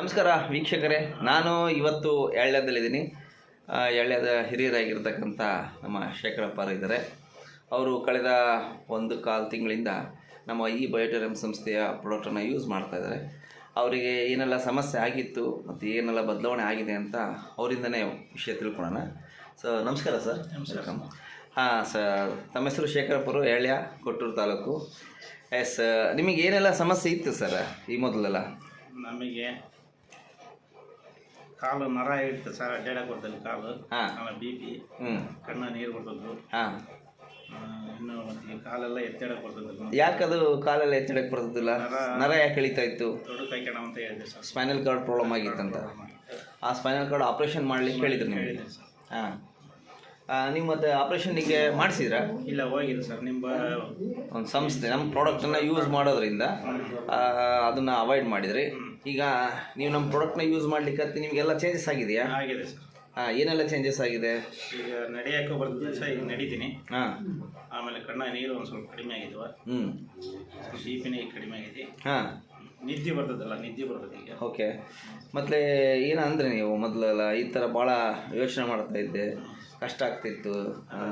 ನಮಸ್ಕಾರ ವೀಕ್ಷಕರೇ, ನಾನು ಇವತ್ತು ಎಳ್ಳ್ಯದಲ್ಲಿದ್ದೀನಿ. ಎಳ್ಳ್ಯದ ಹಿರಿಯರಾಗಿರ್ತಕ್ಕಂಥ ನಮ್ಮ ಶೇಖರಪ್ಪ ಇದ್ದಾರೆ. ಅವರು ಕಳೆದ 1.25 ತಿಂಗಳಿಂದ ನಮ್ಮ ಈ ಬಯೋಟೋರಿಯಂ ಸಂಸ್ಥೆಯ ಪ್ರಾಡಕ್ಟನ್ನು ಯೂಸ್ ಮಾಡ್ತಾಯಿದ್ದಾರೆ. ಅವರಿಗೆ ಏನೆಲ್ಲ ಸಮಸ್ಯೆ ಆಗಿತ್ತು ಮತ್ತು ಏನೆಲ್ಲ ಬದಲಾವಣೆ ಆಗಿದೆ ಅಂತ ಅವರಿಂದನೇ ವಿಷಯ ತಿಳ್ಕೊಳ್ಳೋಣ. ನಮಸ್ಕಾರ ಸರ್. ನಮಸ್ಕಾರ. ಹಾಂ ಸರ್, ತಮ್ಮ ಹೆಸರು ಶೇಖರಪ್ಪರು, ಎಳ್ಳ್ಯ, ಕೊಟ್ಟೂರು ತಾಲೂಕು. ಎಸ್, ನಿಮಗೆ ಏನೆಲ್ಲ ಸಮಸ್ಯೆ ಇತ್ತು ಸರ್ ಈ ಮೊದಲೆಲ್ಲ? ನಮಗೆ ಕಾಲು ನರ ಇತ್ತು ಸರ್, ಅಡ್ಡಾಡಕ್ಕೆ ಬರ್ತದೆ ಕಾಲು. ಆಮೇಲೆ BP, ಕಣ್ಣ ನೀರು ಬರ್ತದ್ದು. ಇನ್ನು ಮತ್ತೆ ಕಾಲೆಲ್ಲ ಎತ್ತಡಕ್ಕೆ ಬರ್ತದೆ. ಯಾಕದು ಕಾಲೆಲ್ಲ ಎತ್ತಡಕ್ಕೆ ಬರ್ತದಿಲ್ಲ? ನರ ಯಾಕೆ ಎಳಿತಾ ಇತ್ತು? ದೊಡ್ಡ ಕೈ ಕಣ ಅಂತ ಹೇಳಿದೆ ಸರ್. ಸ್ಪೈನಲ್ ಕಾರ್ಡ್ ಪ್ರಾಬ್ಲಮ್ ಆಗಿತ್ತಂತ. ಆ ಸ್ಪೈನಲ್ ಕಾರ್ಡ್ ಆಪ್ರೇಷನ್ ಮಾಡ್ಲಿಕ್ಕೆ ಹೇಳಿದ್ರು ನೀವು? ಹಾಂ, ನೀವು ಮತ್ತೆ ಆಪ್ರೇಷನ್ನಿಗೆ ಮಾಡಿಸಿದ್ರಾ? ಇಲ್ಲ, ಹೋಗಿಲ್ಲ ಸರ್. ನಿಮ್ಮ ಒಂದು ಸಂಸ್ಥೆ ನಮ್ಮ ಪ್ರಾಡಕ್ಟನ್ನು ಯೂಸ್ ಮಾಡೋದ್ರಿಂದ ಅದನ್ನು ಅವಾಯ್ಡ್ ಮಾಡಿದ್ರಿ. ಈಗ ನೀವು ನಮ್ಮ ಪ್ರಾಡಕ್ಟ್ನ ಯೂಸ್ ಮಾಡ್ಲಿಕ್ಕೆ ನಿಮಗೆಲ್ಲ ಚೇಂಜಸ್ ಆಗಿದೆಯಾ? ಆಗಿದೆ ಸರ್. ಏನೆಲ್ಲ ಚೇಂಜಸ್ ಆಗಿದೆ? ಈಗ ನಡೆಯೋಕೆ ಬರ್ತದೆ ಸರ್, ಈಗ ನಡೀತೀನಿ. ಆಮೇಲೆ ಕಣ್ಣ ನೀರು ಒಂದು ಸ್ವಲ್ಪ ಕಡಿಮೆ ಆಗಿದ್ವ. BP ಕಡಿಮೆ ಆಗಿದೆ. ನಿದ್ದೆ ಬರ್ತದಲ್ಲ, ನಿದ್ದೆ ಬರ್ತದೆ ಈಗ. ಓಕೆ. ಮತ್ತು ಏನಂದರೆ ನೀವು ಮೊದಲೆಲ್ಲ ಈ ಥರ ಭಾಳ ಯೋಚನೆ ಮಾಡ್ತಾ ಇದ್ದೆ, ಕಷ್ಟ ಆಗ್ತಿತ್ತು,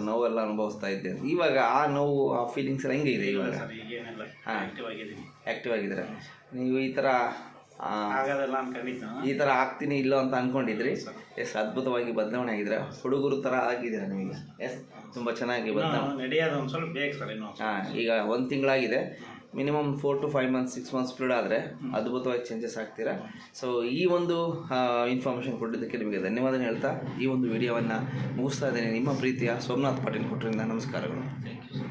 ನೋವೆಲ್ಲ ಅನುಭವಿಸ್ತಾ ಇದ್ದೆ. ಇವಾಗ ಆ ನೋವು, ಆ ಫೀಲಿಂಗ್ಸ್ ಎಲ್ಲ ಹೆಂಗೆ ಇದೆ ಇವಾಗ? ಈಗೇನೆಲ್ಲ ಆ್ಯಕ್ಟಿವ್ ಆಗಿದ್ದೀರಾ ನೀವು? ಈ ಥರ ಆಗೋದಲ್ಲ ಅನ್ಕೊಂಡಿದ್ದು, ಈ ಥರ ಆಗ್ತೀನಿ ಇಲ್ಲೋ ಅಂತ ಅಂದ್ಕೊಂಡಿದ್ರಿ. ಎಷ್ಟು ಅದ್ಭುತವಾಗಿ ಬದಲಾವಣೆ ಆಗಿದ್ರೆ, ಹುಡುಗರು ಥರ ಆಗಿದ್ದೀರಾ ನಿಮಗೆ. ಎಸ್, ತುಂಬ ಚೆನ್ನಾಗಿ ಬದಲಾವಣೆ. ನಡೆಯೋದು ಒಂದು ಸ್ವಲ್ಪ ಬೇಕು ಸರ್ ಇನ್ನು. ಈಗ 1 ತಿಂಗಳಾಗಿದೆ. Minimum 4 to 5 months, 6 months period ಆದರೆ ಅದ್ಭುತವಾಗಿ ಚೇಂಜಸ್ ಆಗ್ತೀರಾ. ಸೊ ಈ ಒಂದು ಇನ್ಫಾರ್ಮೇಷನ್ ಕೊಟ್ಟಿದ್ದಕ್ಕೆ ನಿಮಗೆ ಧನ್ಯವಾದ ಹೇಳ್ತಾ ಈ ಒಂದು ವಿಡಿಯೋವನ್ನು ಮುಗಿಸ್ತಾ ಇದ್ದೀನಿ. ನಿಮ್ಮ ಪ್ರೀತಿಯ ಸೋಮನಾಥ್ ಪಾಟೀಲ್ ಕೊಟ್ಟರಿಂದ ನಮಸ್ಕಾರಗಳು. Thank you.